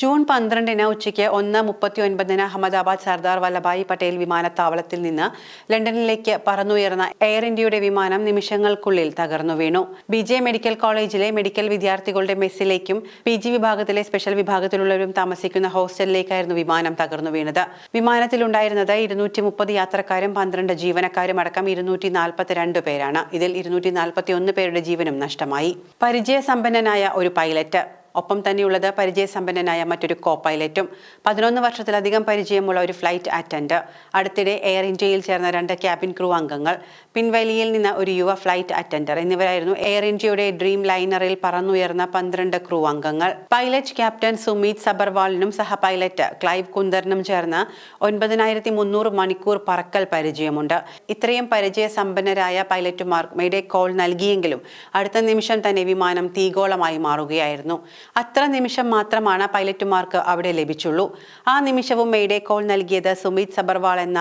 June 12 ഉച്ചയ്ക്ക് 1:39 അഹമ്മദാബാദ് സർദാർ വല്ലഭായ് പട്ടേൽ വിമാനത്താവളത്തിൽ നിന്ന് ലണ്ടനിലേക്ക് പറന്നുയർന്ന എയർ ഇന്ത്യയുടെ വിമാനം നിമിഷങ്ങൾക്കുള്ളിൽ തകർന്നു വീണു. BJ മെഡിക്കൽ കോളേജിലെ മെഡിക്കൽ വിദ്യാർത്ഥികളുടെ മെസ്സിലേക്കും PG വിഭാഗത്തിലെ സ്പെഷ്യൽ വിഭാഗത്തിലുള്ളവരും താമസിക്കുന്ന ഹോസ്റ്റലിലേക്കായിരുന്നു വിമാനം തകർന്നു വീണത്. വിമാനത്തിലുണ്ടായിരുന്നത് 230 യാത്രക്കാരും 12 ജീവനക്കാരും അടക്കം 242 പേരാണ്. ഇതിൽ 241 പേരുടെ ജീവനും നഷ്ടമായി. പരിചയസമ്പന്നനായ ഒരു പൈലറ്റ്, ഒപ്പം തന്നെയുള്ളത് പരിചയസമ്പന്നനായ മറ്റൊരു കോ പൈലറ്റും, 11 വർഷത്തിലധികം പരിചയമുള്ള ഒരു ഫ്ലൈറ്റ് അറ്റൻഡർ, അടുത്തിടെ എയർ ഇന്ത്യയിൽ ചേർന്ന 2 ക്യാബിൻ ക്രൂ അംഗങ്ങൾ, പിൻവലിയിൽ നിന്ന് ഒരു യുവ ഫ്ലൈറ്റ് അറ്റൻഡർ എന്നിവരായിരുന്നു എയർ ഇന്ത്യയുടെ ഡ്രീം ലൈനറിൽ പറന്നുയർന്ന 12 ക്രൂ അംഗങ്ങൾ. പൈലറ്റ് ക്യാപ്റ്റൻ സുമീത് സബർവാളിനും സഹ പൈലറ്റ് ക്ലൈവ് കുന്ദറിനും ചേർന്ന് 9300 മണിക്കൂർ പറക്കൽ പരിചയമുണ്ട്. ഇത്രയും പരിചയസമ്പന്നരായ പൈലറ്റുമാർ മെയ്ഡേ കോൾ നൽകിയെങ്കിലും അടുത്ത നിമിഷം തന്നെ വിമാനം തീഗോളമായി മാറുകയായിരുന്നു. അത്ര നിമിഷം മാത്രമാണ് പൈലറ്റുമാർക്ക് അവിടെ ലഭിച്ചുള്ളൂ. ആ നിമിഷവും മെയ്ഡേ കോൾ നൽകിയത് സുമീത് സബർവാൾ എന്ന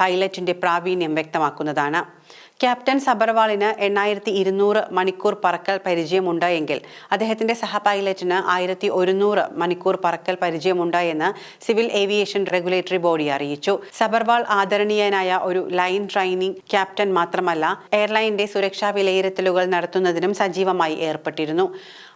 പൈലറ്റിന്റെ പ്രാവീണ്യം വ്യക്തമാക്കുന്നതാണ്. ക്യാപ്റ്റൻ സബർവാളിന് 8200 മണിക്കൂർ പറക്കൽ പരിചയമുണ്ട് എങ്കിൽ അദ്ദേഹത്തിന്റെ സഹ പൈലറ്റിന് 1100 മണിക്കൂർ പറക്കൽ പരിചയമുണ്ട് എന്ന് സിവിൽ ഏവിയേഷൻ റെഗുലേറ്ററി ബോഡി അറിയിച്ചു. സബർവാൾ ആദരണീയനായ ഒരു ലൈൻ ട്രെയിനിംഗ് ക്യാപ്റ്റൻ മാത്രമല്ല, എയർലൈനിന്റെ സുരക്ഷാ വിലയിരുത്തലുകൾ നടത്തുന്നതിനും സജീവമായി ഏർപ്പെട്ടിരുന്നു.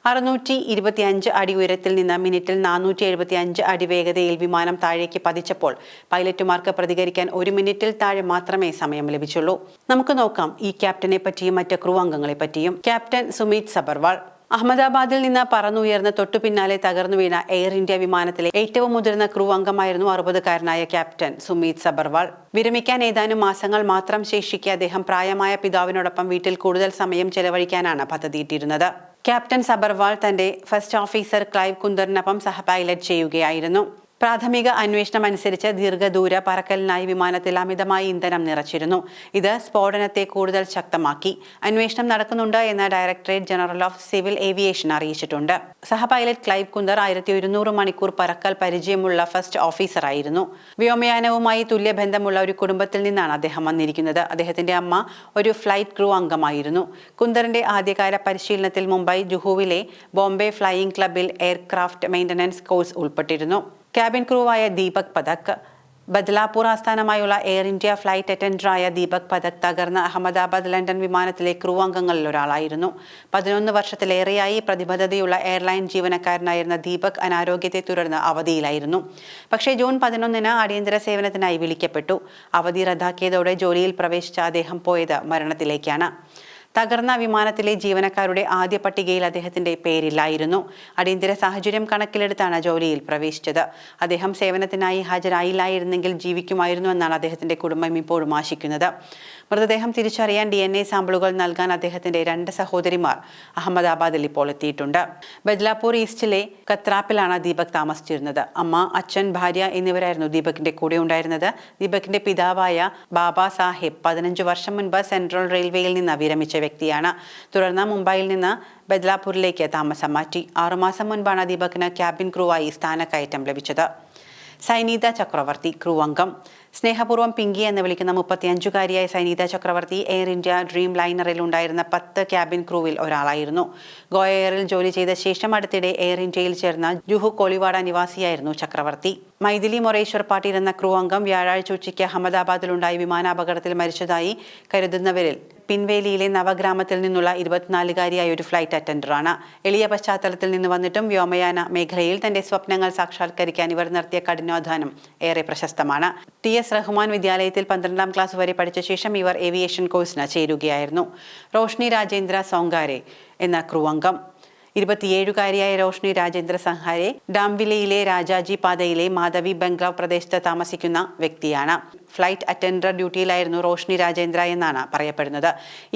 625 അടി ഉയരത്തിൽ നിന്ന് മിനിറ്റിൽ 475 അടി വേഗതയിൽ വിമാനം താഴേക്ക് പതിച്ചപ്പോൾ പൈലറ്റുമാർക്ക് പ്രതികരിക്കാൻ 1 മിനിറ്റിൽ താഴെ മാത്രമേ സമയം ലഭിച്ചുള്ളൂ. നമുക്ക് നോക്കാം ഈ ക്യാപ്റ്റനെ പറ്റിയും മറ്റ് ക്രൂ അംഗങ്ങളെ പറ്റിയും. ക്യാപ്റ്റൻ സുമീത് സബർവാൾ അഹമ്മദാബാദിൽ നിന്ന് പറന്നുയർന്ന് തൊട്ടു പിന്നാലെ തകർന്നു വീണ എയർ ഇന്ത്യ വിമാനത്തിലെ ഏറ്റവും മുതിർന്ന ക്രൂ അംഗമായിരുന്നു 60-കാരനായ ക്യാപ്റ്റൻ സുമീത് സബർവാൾ. വിരമിക്കാൻ ഏതാനും മാസങ്ങൾ മാത്രം ശേഷിക്കെ അദ്ദേഹം പ്രായമായ പിതാവിനോടൊപ്പം വീട്ടിൽ കൂടുതൽ സമയം ചെലവഴിക്കാനാണ് പദ്ധതിയിട്ടിരുന്നത്. ക്യാപ്റ്റൻ സബർവാൾ തന്റെ ഫസ്റ്റ് ഓഫീസർ ക്ലൈവ് കുന്ദറിനൊപ്പം സഹ പൈലറ്റ് ചെയ്യുകയായിരുന്നു. പ്രാഥമിക അന്വേഷണം അനുസരിച്ച് ദീർഘദൂര പറക്കലിനായി വിമാനത്തിൽ അമിതമായി ഇന്ധനം നിറച്ചിരുന്നു. ഇത് സ്ഫോടനത്തെ കൂടുതൽ ശക്തമാക്കി. അന്വേഷണം നടക്കുന്നുണ്ട് എന്ന് directorate general of civil aviation അറിയിച്ചിട്ടുണ്ട്. സഹ പൈലറ്റ് ക്ലൈവ് കുന്ദർ 1100 മണിക്കൂർ പറക്കൽ പരിചയമുള്ള ഫസ്റ്റ് ഓഫീസറായിരുന്നു. വ്യോമയാനവുമായി തുല്യബന്ധമുള്ള ഒരു കുടുംബത്തിൽ നിന്നാണ് അദ്ദേഹം വന്നിരിക്കുന്നത്. അദ്ദേഹത്തിന്റെ അമ്മ ഒരു ഫ്ലൈറ്റ് ക്രൂ അംഗമായിരുന്നു. കുന്ദറിന്റെ ആദ്യകാല പരിശീലനത്തിൽ മുംബൈ ജുഹുവിലെ ബോംബെ ഫ്ലൈയിംഗ് ക്ലബിൽ എയർക്രാഫ്റ്റ് മെയിൻ്റനൻസ് കോഴ്സ് ഉൾപ്പെട്ടിരുന്നു. ക്യാബിൻ ക്രൂവായ ദീപക് പഥക്, ബദ്ലാപൂർ ആസ്ഥാനമായുള്ള എയർ ഇന്ത്യ ഫ്ലൈറ്റ് അറ്റൻഡറായ ദീപക് പഥക് തകർന്ന അഹമ്മദാബാദ് ലണ്ടൻ വിമാനത്തിലെ ക്രൂ അംഗങ്ങളിൽ ഒരാളായിരുന്നു. 11 വർഷത്തിലേറെയായി പ്രതിബദ്ധതയുള്ള എയർലൈൻ ജീവനക്കാരനായിരുന്ന ദീപക് അനാരോഗ്യത്തെ തുടർന്ന് അവധിയിലായിരുന്നു. പക്ഷേ ജൂൺ 11 അടിയന്തര സേവനത്തിനായി വിളിക്കപ്പെട്ടു. അവധി റദ്ദാക്കിയതോടെ ജോലിയിൽ പ്രവേശിച്ച അദ്ദേഹം പോയത് മരണത്തിലേക്കാണ്. തകർന്ന വിമാനത്തിലെ ജീവനക്കാരുടെ ആദ്യ പട്ടികയിൽ അദ്ദേഹത്തിന്റെ പേരില്ലായിരുന്നു. അടിയന്തര സാഹചര്യം കണക്കിലെടുത്താണ് ജോലിയിൽ പ്രവേശിച്ചത്. അദ്ദേഹം സേവനത്തിനായി ഹാജരായില്ലായിരുന്നെങ്കിൽ ജീവിക്കുമായിരുന്നു എന്നാണ് അദ്ദേഹത്തിന്റെ കുടുംബം ഇപ്പോഴും ആശിക്കുന്നത്. മൃതദേഹം തിരിച്ചറിയാൻ DNA സാമ്പിളുകൾ നൽകാൻ അദ്ദേഹത്തിന്റെ 2 സഹോദരിമാർ അഹമ്മദാബാദിൽ ഇപ്പോൾ എത്തിയിട്ടുണ്ട്. ബദ്ലാപൂർ ഈസ്റ്റിലെ കത്രാപ്പിലാണ് ദീപക് താമസിച്ചിരുന്നത്. അമ്മ, അച്ഛൻ, ഭാര്യ എന്നിവരായിരുന്നു ദീപകിന്റെ കൂടെ ഉണ്ടായിരുന്നത്. ദീപകിന്റെ പിതാവായ ബാബാ സാഹിബ് 15 വർഷം മുൻപ് സെൻട്രൽ റെയിൽവേയിൽ നിന്ന് വിരമിച്ച വ്യക്തിയാണ്. തുടർന്ന് മുംബൈയിൽ നിന്ന് ബദ്ലാപൂരിലേക്ക് താമസം മാറ്റി. 6 മാസം മുൻപാണ് ദീപകിന് ക്യാബിൻ ക്രൂവായി സ്ഥാനക്കയറ്റം ലഭിച്ചത്. സൈനീത ചക്രവർത്തി, ക്രൂ അംഗം. സ്നേഹപൂർവ്വം പിങ്കി എന്ന് വിളിക്കുന്ന 35-കാരിയായ സൈനീത ചക്രവർത്തി എയർ ഇന്ത്യ ഡ്രീം ലൈനറിൽ ഉണ്ടായിരുന്ന 10 ക്യാബിൻ ക്രൂവിൽ ഒരാളായിരുന്നു. ഗോ എയറിൽ ജോലി ചെയ്ത ശേഷം അടുത്തിടെ എയർ ഇന്ത്യയിൽ ചേർന്ന ജുഹു കോളിവാഡ നിവാസിയായിരുന്നു ചക്രവർത്തി. മൈഥിലി മൊറേശ്വർ പാട്ടീൽ എന്ന ക്രൂ അംഗം വ്യാഴാഴ്ച ഉച്ചയ്ക്ക് അഹമ്മദാബാദിലുണ്ടായ വിമാനാപകടത്തിൽ മരിച്ചതായി കരുതുന്നവരിൽ പിൻവേലിയിലെ നവഗ്രാമത്തിൽ നിന്നുള്ള 24-കാരിയായ ഒരു ഫ്ലൈറ്റ് അറ്റൻഡറാണ്. എളിയ പശ്ചാത്തലത്തിൽ നിന്ന് വന്നിട്ടും വ്യോമയാന മേഖലയിൽ തന്റെ സ്വപ്നങ്ങൾ സാക്ഷാത്കരിക്കാൻ ഇവർ നടത്തിയ കഠിനാധ്വാനം ഏറെ പ്രശസ്തമാണ്. TS റഹ്മാൻ വിദ്യാലയത്തിൽ 12ാം ക്ലാസ് വരെ പഠിച്ച ശേഷം ഇവർ ഏവിയേഷൻ കോഴ്സിന് ചേരുകയായിരുന്നു. റോഷ്നി രാജേന്ദ്ര സോങ്കാരെ എന്ന ക്രൂ അംഗം. 27-കാരിയായ റോഷ്നി രാജേന്ദ്ര സഹാരെ ഡാംവിലയിലെ രാജാജി പാതയിലെ മാധവി ബംഗ്ലാവ് പ്രദേശത്ത് താമസിക്കുന്ന വ്യക്തിയാണ്. ഫ്ലൈറ്റ് അറ്റൻഡർ ഡ്യൂട്ടിയിലായിരുന്നു റോഷ്നി രാജേന്ദ്ര എന്നാണ് പറയപ്പെടുന്നത്.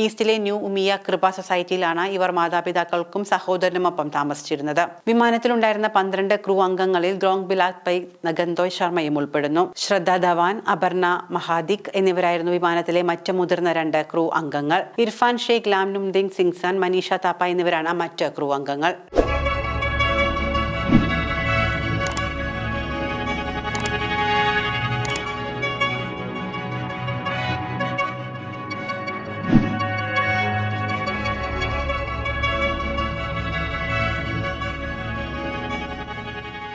ഈസ്റ്റിലെ ന്യൂ ഉമിയ കൃപ സൊസൈറ്റിയിലാണ് ഇവർ മാതാപിതാക്കൾക്കും സഹോദരനുമൊപ്പം താമസിച്ചിരുന്നത്. വിമാനത്തിലുണ്ടായിരുന്ന 12 ക്രൂ അംഗങ്ങളിൽ ഗ്രോങ് ബിലാക് പൈ നഗന്തോയ് ശർമ്മയും ഉൾപ്പെടുന്നു. ശ്രദ്ധ ധവാൻ, അപർണ മഹാദിക് എന്നിവരായിരുന്നു വിമാനത്തിലെ മറ്റ് മുതിർന്ന 2 ക്രൂ അംഗങ്ങൾ. ഇർഫാൻ ഷെയ്ഖ്, ലാംനുംദിങ് സിങ്സാൻ, മനീഷ താപ്പ എന്നിവരാണ് മറ്റ് ക്രൂ അംഗങ്ങൾ.